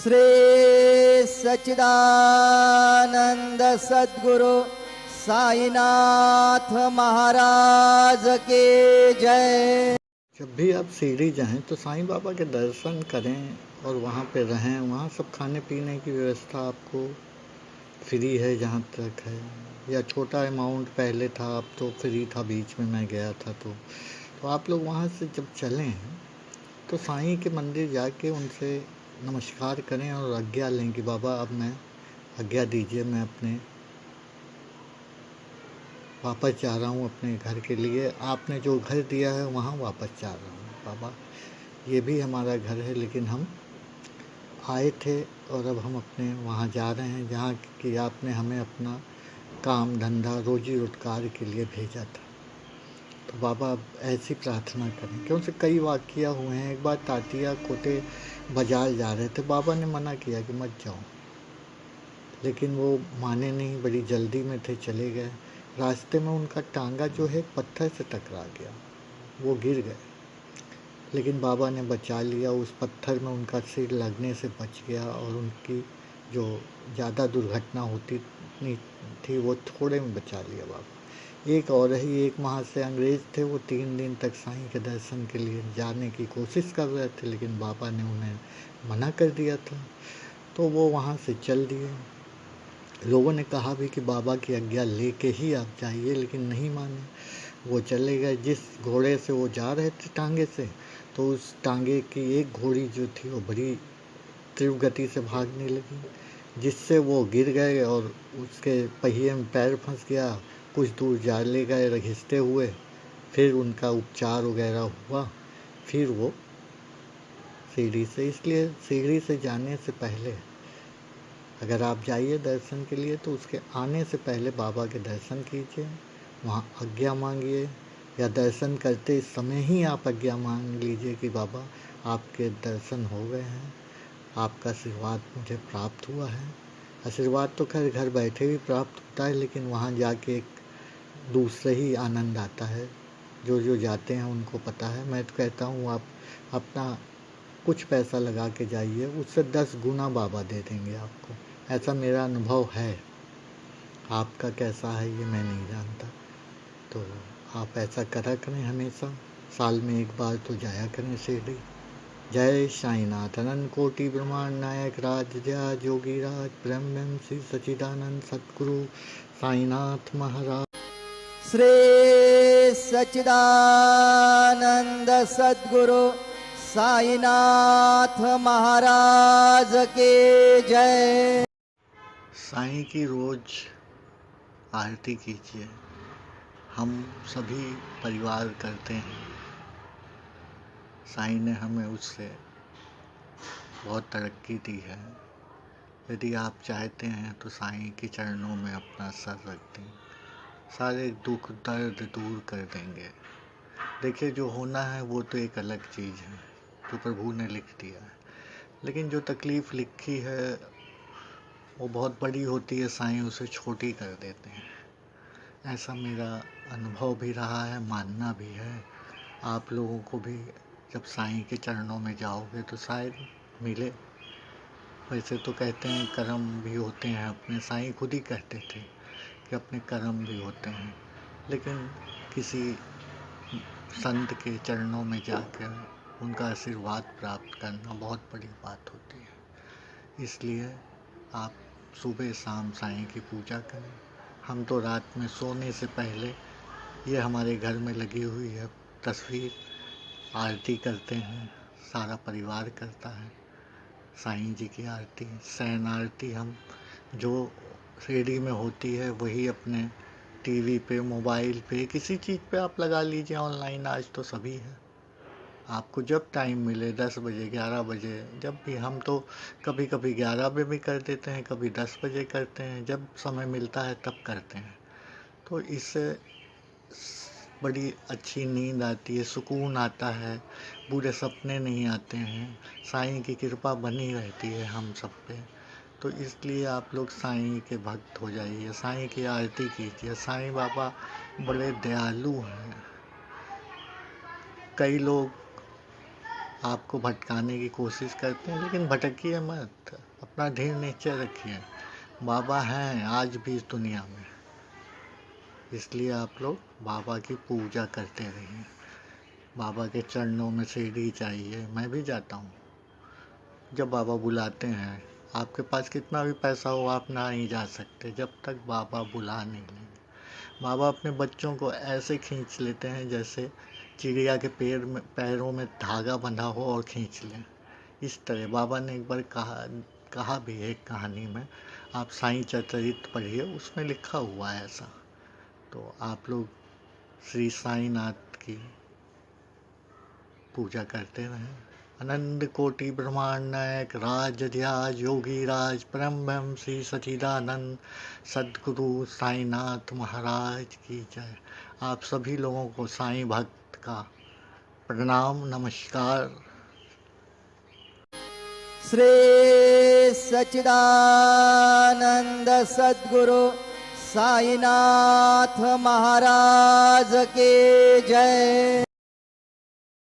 श्री सच्चिदानंद सद्गुरु साईनाथ महाराज की जय। जब भी आप सीढ़ी जाएं तो साईं बाबा के दर्शन करें और वहाँ पे रहें। वहाँ सब खाने पीने की व्यवस्था आपको फ्री है जहाँ तक है, या छोटा अमाउंट पहले था, अब तो फ्री था, बीच में मैं गया था। तो आप लोग वहाँ से जब चलें तो साईं के मंदिर जाके उनसे नमस्कार करें और आज्ञा लें कि बाबा अब मैं आज्ञा दीजिए, मैं अपने वापस जा रहा हूँ अपने घर के लिए। आपने जो घर दिया है वहाँ वापस जा रहा हूँ बाबा, ये भी हमारा घर है, लेकिन हम आए थे और अब हम अपने वहाँ जा रहे हैं जहाँ कि आपने हमें अपना काम धंधा रोजी रोजगार के लिए भेजा था। तो बाबा अब ऐसी प्रार्थना करें, क्योंकि कई वाक़या हुए हैं। एक बार तातिया कोटे बाजार जा रहे थे, बाबा ने मना किया कि मत जाओ, लेकिन वो माने नहीं, बड़ी जल्दी में थे, चले गए। रास्ते में उनका टांगा जो है पत्थर से टकरा गया, वो गिर गए, लेकिन बाबा ने बचा लिया। उस पत्थर में उनका सिर लगने से बच गया और उनकी जो ज़्यादा दुर्घटना होती थी वो थोड़े में बचा लिया बाबा। एक और ही एक वहाँ से अंग्रेज़ थे, वो 3 दिन तक साईं के दर्शन के लिए जाने की कोशिश कर रहे थे, लेकिन बाबा ने उन्हें मना कर दिया था, तो वो वहाँ से चल दिए। लोगों ने कहा भी कि बाबा की आज्ञा लेके ही आप जाइए, लेकिन नहीं माने, वो चले गए। जिस घोड़े से वो जा रहे थे टांगे से, तो उस टांगे की एक घोड़ी जो थी वो बड़ी तीव्र गति से भागने लगी, जिससे वो गिर गए और उसके पहिए में पैर फंस गया। कुछ दूर जा ले गए घिसते हुए, फिर उनका उपचार वगैरह हुआ, फिर वो सीढ़ी से। इसलिए सीढ़ी से जाने से पहले अगर आप जाइए दर्शन के लिए तो उसके आने से पहले बाबा के दर्शन कीजिए, वहाँ आज्ञा मांगिए, या दर्शन करते समय ही आप आज्ञा मांग लीजिए कि बाबा आपके दर्शन हो गए हैं, आपका आशीर्वाद मुझे प्राप्त हुआ है। आशीर्वाद तो खैर घर बैठे भी प्राप्त होता है, लेकिन वहाँ जाके एक दूसरे ही आनंद आता है। जो जाते हैं उनको पता है। मैं तो कहता हूँ आप अपना कुछ पैसा लगा के जाइए, उससे 10 गुना बाबा दे देंगे आपको, ऐसा मेरा अनुभव है। आपका कैसा है ये मैं नहीं जानता। तो आप ऐसा करा करें, हमेशा साल में एक बार तो जाया करें शिरडी। जय साईनाथ। अनंत कोटि ब्रह्मांड नायक राज जय जोगी राज ब्रह्म श्री सच्चिदानंद सद्गुरु साईनाथ महाराज। श्री सच्चिदानंद सद्गुरु साईनाथ महाराज की जय। साईं की रोज आरती कीजिए, हम सभी परिवार करते हैं। साईं ने हमें उससे बहुत तरक्की दी है। यदि आप चाहते हैं तो साईं के चरणों में अपना सर रख दें, सारे दुख दर्द दूर कर देंगे। देखिए, जो होना है वो तो एक अलग चीज़ है जो प्रभु ने लिख दिया है, लेकिन जो तकलीफ़ लिखी है वो बहुत बड़ी होती है, साईं उसे छोटी कर देते हैं। ऐसा मेरा अनुभव भी रहा है, मानना भी है। आप लोगों को भी जब साईं के चरणों में जाओगे तो शायद मिले। वैसे तो कहते हैं कर्म भी होते हैं अपने, साईं खुद ही कहते थे कि अपने कर्म भी होते हैं, लेकिन किसी संत के चरणों में जाकर उनका आशीर्वाद प्राप्त करना बहुत बड़ी बात होती है। इसलिए आप सुबह शाम साईं की पूजा करें। हम तो रात में सोने से पहले, ये हमारे घर में लगी हुई है तस्वीर, आरती करते हैं, सारा परिवार करता है साईं जी की आरती। शयन आरती हम जो सीढ़ी में होती है वही अपने टीवी पे, मोबाइल पे, किसी चीज़ पे आप लगा लीजिए। ऑनलाइन आज तो सभी है, आपको जब टाइम मिले 10 बजे 11 बजे, जब भी। हम तो कभी कभी 11 बजे भी कर देते हैं, कभी 10 बजे करते हैं, जब समय मिलता है तब करते हैं। तो इससे बड़ी अच्छी नींद आती है, सुकून आता है, बुरे सपने नहीं आते हैं, साईं की कृपा बनी रहती है हम सब पे। तो इसलिए आप लोग साईं के भक्त हो जाइए, साईं की आरती कीजिए। साईं बाबा बड़े दयालु हैं। कई लोग आपको भटकाने की कोशिश करते हैं, लेकिन भटकिए मत, अपना धीर नीचे रखिए। बाबा हैं आज भी इस दुनिया में, इसलिए आप लोग बाबा की पूजा करते रहिए। बाबा के चरणों में सीढ़ी चाहिए, मैं भी जाता हूँ। जब बाबा बुलाते हैं, आपके पास कितना भी पैसा हो आप ना ही जा सकते जब तक बाबा बुला नहीं लेंगे। बाबा अपने बच्चों को ऐसे खींच लेते हैं जैसे चिड़िया के पैरों में धागा बंधा हो और खींच लें। इस तरह बाबा ने एक बार कहा भी है एक कहानी में, आप साईं चरित पढ़िए, उसमें लिखा हुआ है ऐसा। तो आप लोग श्री साईनाथ की पूजा करते रहें। अनंत कोटि ब्रह्मांड नायक राज योगी राज परम ब्रह्म श्री सच्चिदानंद सद्गुरु साईनाथ महाराज की जय। आप सभी लोगों को साईं भक्त का प्रणाम, नमस्कार। श्री सच्चिदानंद सद्गुरु साईनाथ महाराज की जय।